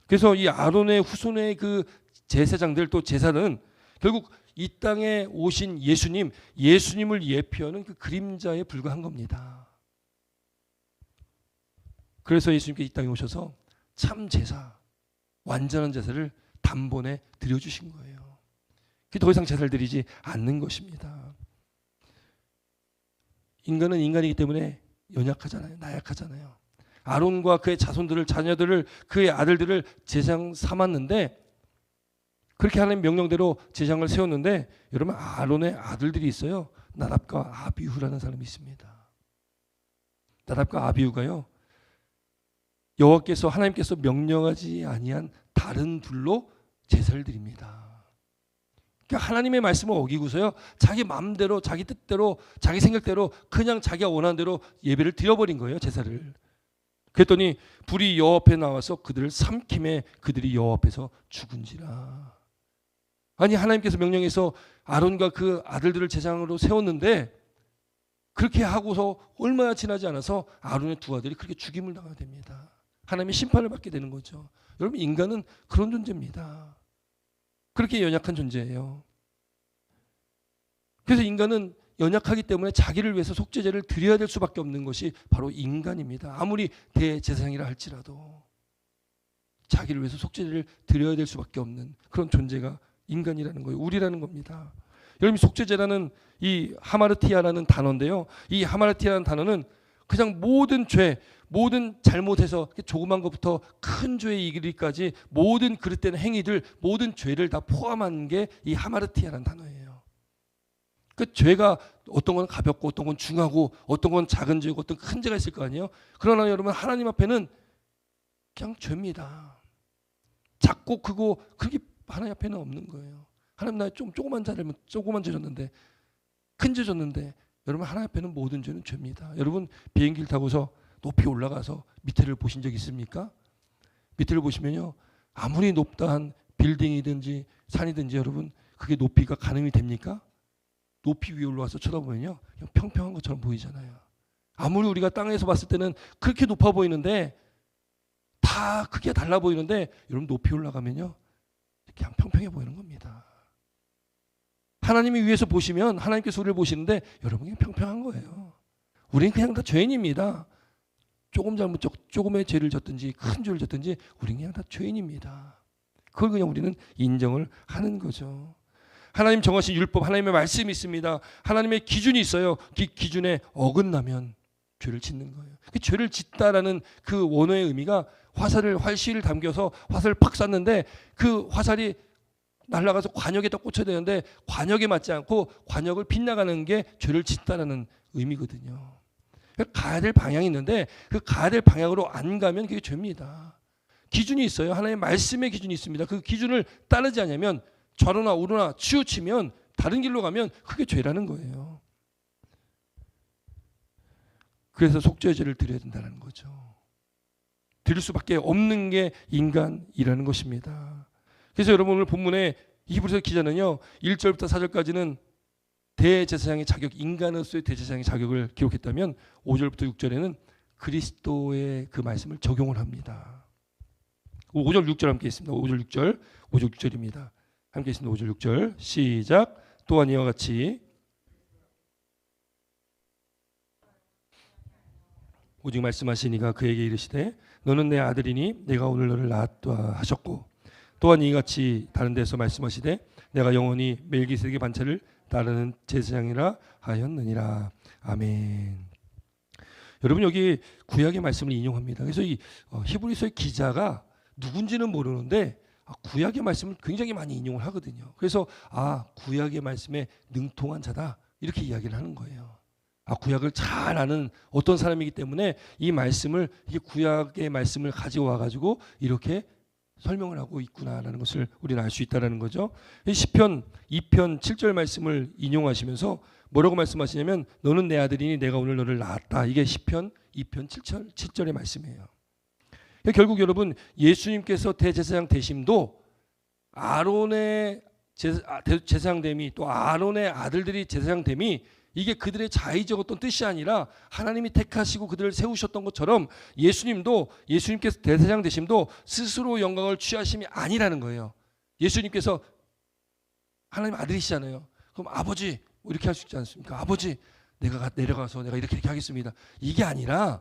A: 그래서 이 아론의 후손의 그 제사장들, 또 제사는 결국 이 땅에 오신 예수님을 예표하는 그 그림자에 불과한 겁니다. 그래서 예수님께 이 땅에 오셔서 참 제사, 완전한 제사를 단번에 드려주신 거예요. 더 이상 제사를 드리지 않는 것입니다. 인간은 인간이기 때문에 연약하잖아요. 나약하잖아요. 아론과 그의 자녀들을, 그의 아들들을 제사장 삼았는데, 그렇게 하나님 명령대로 제사장을 세웠는데, 여러분, 아론의 아들들이 있어요. 나답과 아비후라는 사람이 있습니다. 나답과 아비후가요, 여호와께서, 하나님께서 명령하지 아니한 다른 불로 제사를 드립니다. 그러니까 하나님의 말씀을 어기고서요, 자기 마음대로, 자기 뜻대로, 자기 생각대로 그냥 자기가 원하는 대로 예배를 드려버린 거예요, 제사를. 그랬더니 불이 여호와 앞에 나와서 그들을 삼킴에 그들이 여호와 앞에서 죽은지라. 아니, 하나님께서 명령해서 아론과 그 아들들을 제사장으로 세웠는데, 그렇게 하고서 얼마나 지나지 않아서 아론의 두 아들이 그렇게 죽임을 당하게 됩니다. 하나님의 심판을 받게 되는 거죠. 여러분, 인간은 그런 존재입니다. 그렇게 연약한 존재예요. 그래서 인간은 연약하기 때문에 자기를 위해서 속죄제를 드려야 될 수밖에 없는 것이 바로 인간입니다. 아무리 대제사장이라 할지라도 자기를 위해서 속죄제를 드려야 될 수밖에 없는 그런 존재가 인간이라는 거예요. 우리라는 겁니다. 여러분, 속죄제라는 이 하마르티아라는 단어인데요, 이 하마르티아라는 단어는 그냥 모든 죄, 모든 잘못해서 조그만 것부터 큰 죄에 이르기까지 모든 그릇된 행위들, 모든 죄를 다 포함한 게 이 하마르티아라는 단어예요. 그 죄가 어떤 건 가볍고 어떤 건 중하고 어떤 건 작은 죄고 어떤 큰 죄가 있을 거 아니에요. 그러나 여러분, 하나님 앞에는 그냥 죄입니다. 작고 크고 그렇게 하나님 앞에는 없는 거예요. 하나님, 나 좀 조그만 죄 졌는데, 큰 죄 졌는데, 여러분, 하나님 앞에는 모든 죄는 죄입니다. 여러분, 비행기를 타고서 높이 올라가서 밑에를 보신 적 있습니까? 밑에를 보시면요, 아무리 높다한 빌딩이든지 산이든지 여러분, 그게 높이가 가늠이 됩니까? 높이 위에 올라와서 쳐다보면요, 그냥 평평한 것처럼 보이잖아요. 아무리 우리가 땅에서 봤을 때는 그렇게 높아 보이는데, 다 크게 달라 보이는데, 여러분, 높이 올라가면요, 그냥 평평해 보이는 겁니다. 하나님이 위에서 보시면 하나님께서 우리를 보시는데, 여러분, 그냥 평평한 거예요. 우리는 그냥 다 죄인입니다. 조금의 죄를 졌든지 큰 죄를 졌든지 우리는 그냥 다 죄인입니다. 그걸 그냥 우리는 인정을 하는 거죠. 하나님 정하신 율법, 하나님의 말씀이 있습니다. 하나님의 기준이 있어요. 그 기준에 어긋나면 죄를 짓는 거예요. 그 죄를 짓다라는 그 원어의 의미가 활시를 담겨서 화살을 팍 쐈는데 그 화살이 날아가서 관역에다 꽂혀야 되는데 관역에 맞지 않고 관역을 빗나가는 게 죄를 짓다라는 의미거든요. 가야 될 방향이 있는데 그 가야 될 방향으로 안 가면 그게 죄입니다. 기준이 있어요. 하나님의 말씀의 기준이 있습니다. 그 기준을 따르지 않으면 좌로나 우로나 치우치면 다른 길로 가면 그게 죄라는 거예요. 그래서 속죄제를 드려야 된다는 거죠. 드릴 수밖에 없는 게 인간이라는 것입니다. 그래서 여러분, 오늘 본문에 히브리서 기자는요, 1절부터 4절까지는 대제사장의 자격, 인간으로서의 대제사장의 자격을 기록했다면 5절부터 6절에는 그리스도의 그 말씀을 적용을 합니다. 5절 6절 함께 있습니다. 5절 6절, 5절 6절입니다. 함께 있습니다. 5절 6절 시작. 또한 이와 같이 오직 말씀하시니가 그에게 이르시되 너는 내 아들이니 내가 오늘 너를 낳았다 하셨고, 또한 이같이 다른 데서 말씀하시되 내가 영원히 멜기세덱의 반차를 따르는 제사장이라 하였느니라. 아멘. 여러분, 여기 구약의 말씀을 인용합니다. 그래서 이 히브리서의 기자가 누군지는 모르는데 구약의 말씀을 굉장히 많이 인용을 하거든요. 그래서 구약의 말씀에 능통한 자다, 이렇게 이야기를 하는 거예요. 구약을 잘 아는 어떤 사람이기 때문에 이 말씀을, 이게 구약의 말씀을 가지고 와가지고 이렇게 설명을 하고 있구나라는 것을 우리는 알 수 있다는 거죠. 시편 2편 7절 말씀을 인용하시면서 뭐라고 말씀하시냐면 너는 내 아들이니 내가 오늘 너를 낳았다. 이게 시편 2편 7절의 말씀이에요. 결국 여러분 예수님께서 대제사장 되심도 아론의 제사장됨이 또 아론의 아들들이 제사장됨이 이게 그들의 자의적 어떤 뜻이 아니라 하나님이 택하시고 그들을 세우셨던 것처럼 예수님께서 대제사장 되심도 스스로 영광을 취하심이 아니라는 거예요. 예수님께서 하나님 아들이시잖아요. 그럼 아버지 이렇게 할 수 있지 않습니까? 아버지 내가 내려가서 내가 이렇게 하겠습니다. 이게 아니라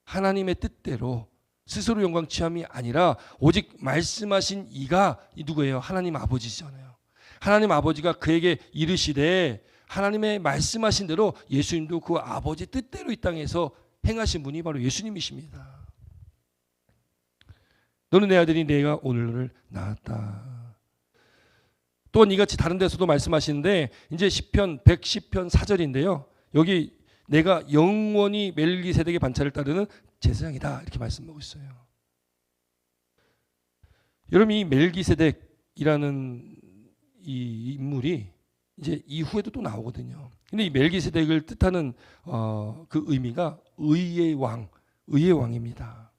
A: 하나님의 뜻대로 스스로 영광 취함이 아니라 오직 말씀하신 이가 누구예요? 하나님 아버지잖아요. 하나님 아버지가 그에게 이르시되 하나님의 말씀하신 대로 예수님도 그 아버지 뜻대로 이 땅에서 행하신 분이 바로 예수님이십니다. 너는 내 아들이 내가 오늘 너를 낳았다. 또한 이같이 다른 데서도 말씀하시는데 이제 시편 110편 4절인데요. 여기 내가 영원히 멜기세덱의 반차를 따르는 제사장이다 이렇게 말씀하고 있어요. 여러분 이 멜기세덱이라는 이 인물이 이제 이후에도 또 나오거든요. 근데 이 멜기세덱을 뜻하는 그 의미가 의의 왕입니다.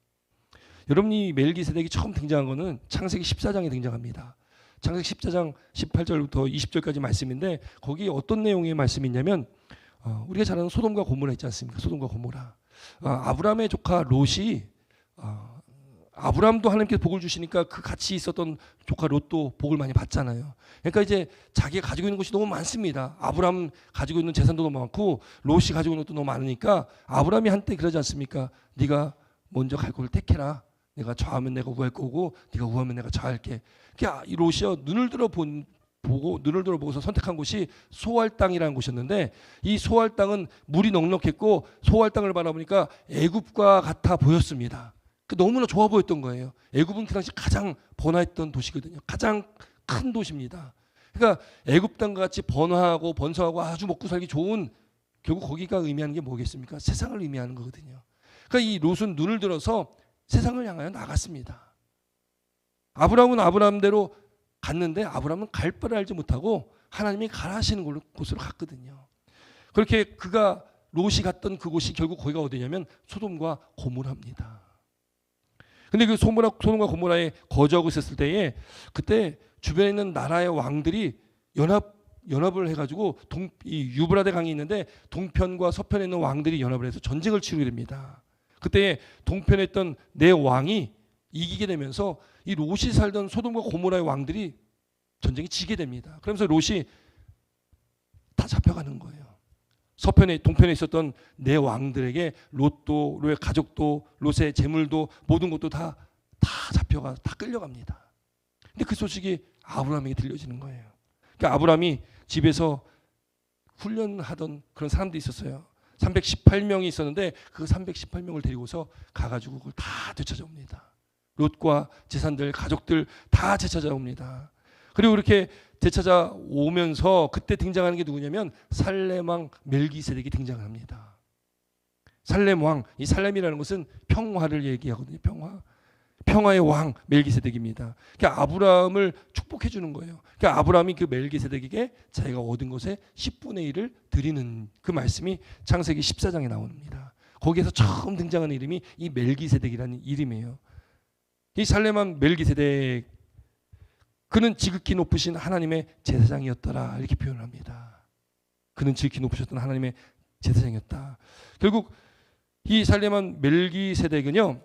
A: 여러분 이 멜기세덱이 처음 등장한 거는 창세기 14장에 등장합니다. 창세기 14장 18절부터 20절까지 말씀인데 거기 어떤 내용의 말씀이 있냐면 우리가 잘 아는 소돔과 고모라 있지 않습니까? 소돔과 고모라. 아브라함의 조카 롯이 아브라함도 하나님께서 복을 주시니까 그 같이 있었던 조카 롯도 복을 많이 받잖아요. 그러니까 이제 자기가 가지고 있는 것이 너무 많습니다. 아브라함 가지고 있는 재산도 너무 많고 롯이 가지고 있는 것도 너무 많으니까 아브라함이 한때 그러지 않습니까? 네가 먼저 갈 곳을 택해라. 내가 좌하면 내가 우할 거고 네가 우하면 내가 좌할게. 그러니까 이 롯이요 눈을 들어 보고서 선택한 곳이 소알 땅이라는 곳이었는데 이 소알 땅은 물이 넉넉했고 소알 땅을 바라보니까 애굽과 같아 보였습니다. 너무나 좋아 보였던 거예요. 애굽은 그 당시 가장 번화했던 도시거든요. 가장 큰 도시입니다. 그러니까 애굽 땅과 같이 번화하고 번성하고 아주 먹고 살기 좋은 결국 거기가 의미하는 게 뭐겠습니까? 세상을 의미하는 거거든요. 그러니까 이 롯은 눈을 들어서 세상을 향하여 나갔습니다. 아브라함은 아브라함대로 갔는데 아브라함은 갈 바를 알지 못하고 하나님이 가라 하시는 곳으로 갔거든요. 그렇게 그가 롯이 갔던 그곳이 결국 거기가 어디냐면 소돔과 고모라입니다. 근데 그 소돔과 고모라에 거주하고 있었을 때에 그때 주변에 있는 나라의 왕들이 연합을 해가지고 이 유브라데 강이 있는데 동편과 서편에 있는 왕들이 연합을 해서 전쟁을 치르게 됩니다. 그때 동편에 있던 네 왕이 이기게 되면서 이 롯이 살던 소돔과 고모라의 왕들이 전쟁이 지게 됩니다. 그러면서 롯이 다 잡혀가는 거예요. 동편에 있었던 네 왕들에게 롯의 가족도 롯의 재물도 모든 것도 다 잡혀가 다 끌려갑니다. 근데 그 소식이 아브라함에게 들려지는 거예요. 그러니까 아브라함이 집에서 훈련하던 그런 사람들이 있었어요. 318명이 있었는데 그 318명을 데리고서 가가지고 그걸 다 되찾아옵니다. 롯과 재산들, 가족들 다 되찾아옵니다. 그리고 이렇게 되찾아오면서 그때 등장하는 게 누구냐면 살렘 왕 멜기세덱이 등장을 합니다. 살렘 왕, 이 살렘이라는 것은 평화를 얘기하거든요. 평화의 왕 멜기세덱입니다. 그러니까 아브라함을 축복해 주는 거예요. 그러니까 아브라함이 그 멜기세덱에게 자기가 얻은 것의 10분의 1을 드리는 그 말씀이 창세기 14장에 나옵니다. 거기에서 처음 등장하는 이름이 이 멜기세덱이라는 이름이에요. 이 살렘 왕 멜기세덱 그는 지극히 높으신 하나님의 제사장이었더라 이렇게 표현합니다. 그는 지극히 높으셨던 하나님의 제사장이었다. 결국 이 살렘 왕 멜기세덱은요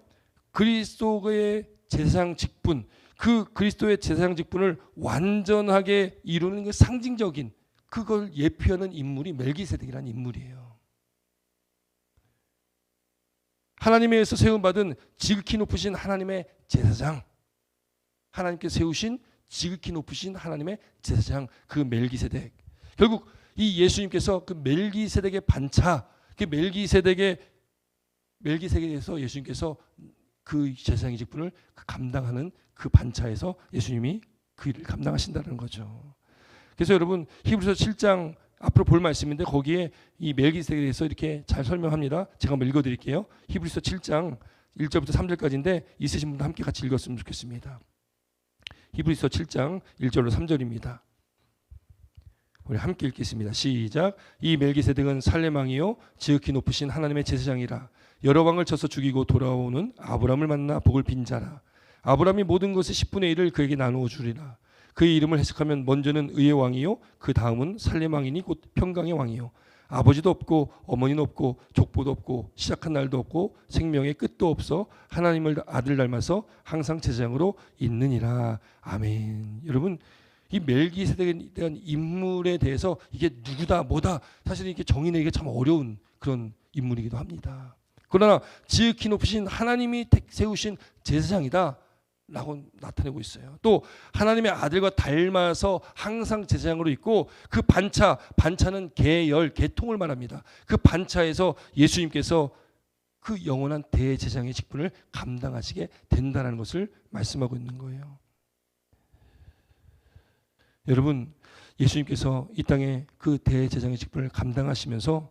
A: 그리스도의 제사장 직분, 그 그리스도의 제사장 직분을 완전하게 이루는 그 상징적인 그걸 예표하는 인물이 멜기세덱이라는 인물이에요. 하나님에 의해서 세움받은 지극히 높으신 하나님의 제사장, 하나님께 세우신 지극히 높으신 하나님의 제사장 그 멜기세덱. 결국 이 예수님께서 그 멜기세덱의 반차, 그 멜기세덱에 대해서 예수님께서 그 제사장의 직분을 감당하는 그 반차에서 예수님이 그 일을 감당하신다는 거죠. 그래서 여러분 히브리서 7장 앞으로 볼 말씀인데 거기에 이 멜기세덱에 대해서 이렇게 잘 설명합니다. 제가 한번 읽어드릴게요. 히브리서 7장 1절부터 3절까지인데 있으신 분도 함께 같이 읽었으면 좋겠습니다. 히브리서 7장 1절로 3절입니다. 우리 함께 읽겠습니다. 시작. 이 멜기세덱은 살렘 왕이요 지극히 높으신 하나님의 제사장이라. 여러 왕을 쳐서 죽이고 돌아오는 아브람을 만나 복을 빈 자라. 아브람이 모든 것의 10분의 1을 그에게 나누어 주리라. 그의 이름을 해석하면 먼저는 의의 왕이요 그 다음은 살렘 왕이니 곧 평강의 왕이요 아버지도 없고 어머니도 없고 족보도 없고 시작한 날도 없고 생명의 끝도 없어 하나님을 아들 닮아서 항상 제사장으로 있느니라. 아멘. 여러분, 이 멜기세덱에 대한 인물에 대해서 이게 누구다 뭐다 사실 이렇게 정의 내기가 참 어려운 그런 인물이기도 합니다. 그러나 지극히 높으신 하나님이 세우신 제사장이다 라고 나타내고 있어요. 또 하나님의 아들과 닮아서 항상 제사장으로 있고 그 반차는 계열, 계통을 말합니다. 그 반차에서 예수님께서 그 영원한 대제사장의 직분을 감당하시게 된다는 것을 말씀하고 있는 거예요. 여러분, 예수님께서 이 땅에 그 대제사장의 직분을 감당하시면서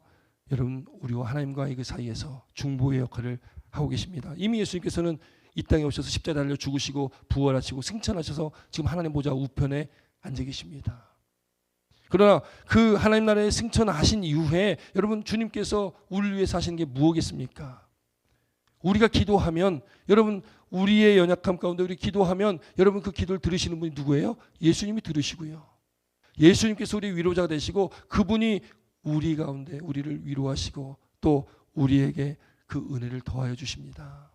A: 여러분 우리와 하나님과의 그 사이에서 중보의 역할을 하고 계십니다. 이미 예수님께서는 이 땅에 오셔서 십자가에 달려 죽으시고 부활하시고 승천하셔서 지금 하나님 보좌 우편에 앉아 계십니다. 그러나 그 하나님 나라에 승천하신 이후에 여러분 주님께서 우리를 위해서 하시는 게 무엇이겠습니까? 우리가 기도하면 여러분 우리의 연약함 가운데 우리 기도하면 여러분 그 기도를 들으시는 분이 누구예요? 예수님이 들으시고요. 예수님께서 우리 위로자가 되시고 그분이 우리 가운데 우리를 위로하시고 또 우리에게 그 은혜를 더하여 주십니다.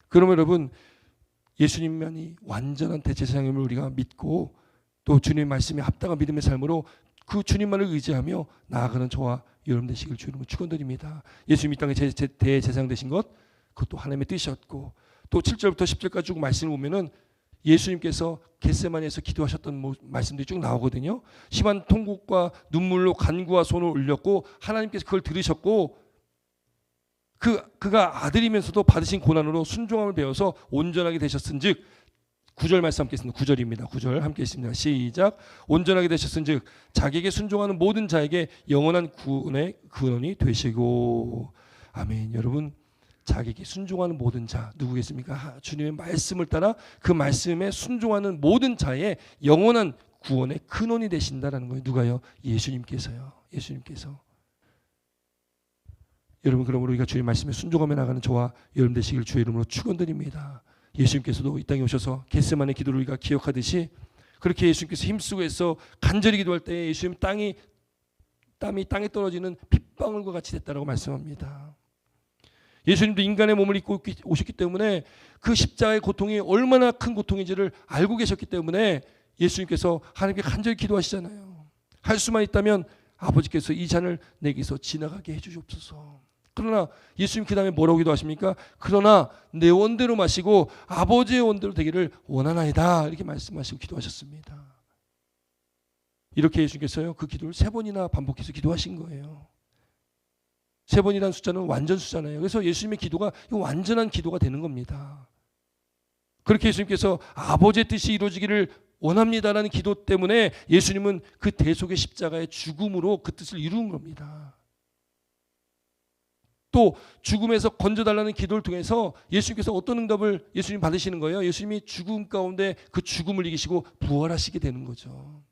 A: 그러면 여러분 예수님만이 완전한 대제사장임을 우리가 믿고 또 주님의 말씀에 합당한 믿음의 삶으로 그 주님만을 의지하며 나아가는 저와 여러분 되시길 주님으로 축원드립니다. 예수님 이 땅에 대제사장 되신 것 그것도 하나님의 뜻이었고 또 7절부터 10절까지 쭉 말씀을 보면은 예수님께서 겟세마니에서 기도하셨던 말씀들이 쭉 나오거든요. 심한 통곡과 눈물로 간구와 손을 올렸고 하나님께서 그걸 들으셨고 그가 아들이면서도 받으신 고난으로 순종함을 배워서 온전하게 되셨은즉 9절 말씀 함께 있습니다. 9절입니다. 9절 함께 있습니다. 시작. 온전하게 되셨은즉 자기에게 순종하는 모든 자에게 영원한 구원의 근원이 되시고. 아멘. 여러분 자기에게 순종하는 모든 자 누구겠습니까? 주님의 말씀을 따라 그 말씀에 순종하는 모든 자의 영원한 구원의 근원이 되신다라는 거예요. 누가요? 예수님께서요. 예수님께서. 여러분 그러므로 우리가 주의 말씀에 순종하며 나가는 저와 여러분 되시길 주의 이름으로 축원드립니다. 예수님께서도 이 땅에 오셔서 겟세마네 기도를 우리가 기억하듯이 그렇게 예수님께서 힘쓰고 해서 간절히 기도할 때 예수님 땀이 땅에 떨어지는 핏방울과 같이 됐다라고 말씀합니다. 예수님도 인간의 몸을 입고 오셨기 때문에 그 십자가의 고통이 얼마나 큰 고통인지를 알고 계셨기 때문에 예수님께서 하나님께 간절히 기도하시잖아요. 할 수만 있다면 아버지께서 이 잔을 내게서 지나가게 해주시옵소서. 그러나 예수님 그 다음에 뭐라고 기도하십니까? 그러나 내 원대로 마시고 아버지의 원대로 되기를 원하나이다 이렇게 말씀하시고 기도하셨습니다. 이렇게 예수님께서요 그 기도를 3번이나 반복해서 기도하신 거예요. 3번이라는 숫자는 완전 숫자잖아요. 그래서 예수님의 기도가 완전한 기도가 되는 겁니다. 그렇게 예수님께서 아버지의 뜻이 이루어지기를 원합니다라는 기도 때문에 예수님은 그 대속의 십자가의 죽음으로 그 뜻을 이룬 겁니다. 또 죽음에서 건져달라는 기도를 통해서 예수님께서 어떤 응답을 예수님 받으시는 거예요? 예수님이 죽음 가운데 그 죽음을 이기시고 부활하시게 되는 거죠.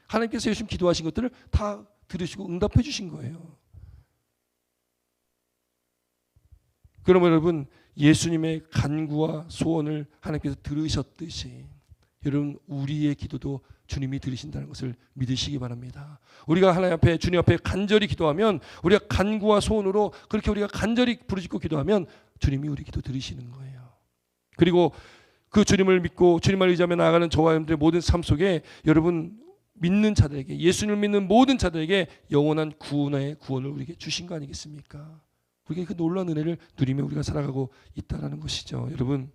A: 하나님께서 예수님 기도하신 것들을 다 들으시고 응답해 주신 거예요. 그러면 여러분 예수님의 간구와 소원을 하나님께서 들으셨듯이 여러분 우리의 기도도 주님이 들으신다는 것을 믿으시기 바랍니다. 우리가 하나님 앞에 주님 앞에 간절히 기도하면 우리가 간구와 소원으로 그렇게 우리가 간절히 부르짖고 기도하면 주님이 우리 기도 들으시는 거예요. 그리고 그 주님을 믿고 주님을 의지하며 나아가는 저와 여러분들의 모든 삶 속에 여러분 믿는 자들에게 예수님을 믿는 모든 자들에게 영원한 구원의 구원을 우리에게 주신 거 아니겠습니까? 우리가 그 놀라운 은혜를 누리며 우리가 살아가고 있다는 것이죠. 여러분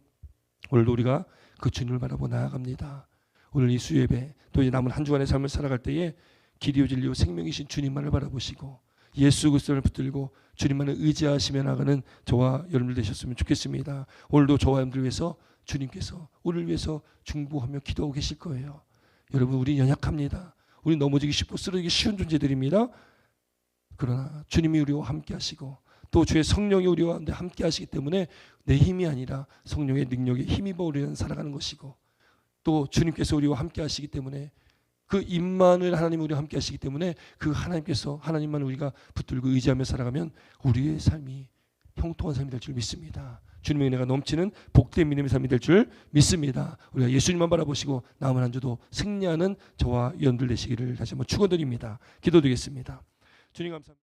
A: 오늘도 우리가 그 주님을 바라보고 나아갑니다. 오늘 이 수요예배 또 이 남은 한 주간의 삶을 살아갈 때에 길이요 진리요 생명이신 주님만을 바라보시고 예수 그리스도를 붙들고 주님만을 의지하시며 나가는 저와 여러분들 되셨으면 좋겠습니다. 오늘도 저와 여러분들 위해서 주님께서 우리를 위해서 중보하며 기도하고 계실 거예요. 여러분 우리 연약합니다. 우리 넘어지기 쉽고 쓰러지기 쉬운 존재들입니다. 그러나 주님이 우리와 함께 하시고 또 주의 성령이 우리와 함께 하시기 때문에 내 힘이 아니라 성령의 능력에 힘입어 우리는 살아가는 것이고 또 주님께서 우리와 함께 하시기 때문에 그 임만을 하나님 우리와 함께 하시기 때문에 그 하나님께서 하나님만 우리가 붙들고 의지하며 살아가면 우리의 삶이 형통한 삶이 될 줄 믿습니다. 주님의 은혜가 넘치는 복된 믿음의 삶이 될 줄 믿습니다. 우리가 예수님만 바라보시고 남은 한 주도 승리하는 저와 연들 되시기를 다시 한번 축원드립니다. 기도드리겠습니다. 주님 감사합니다.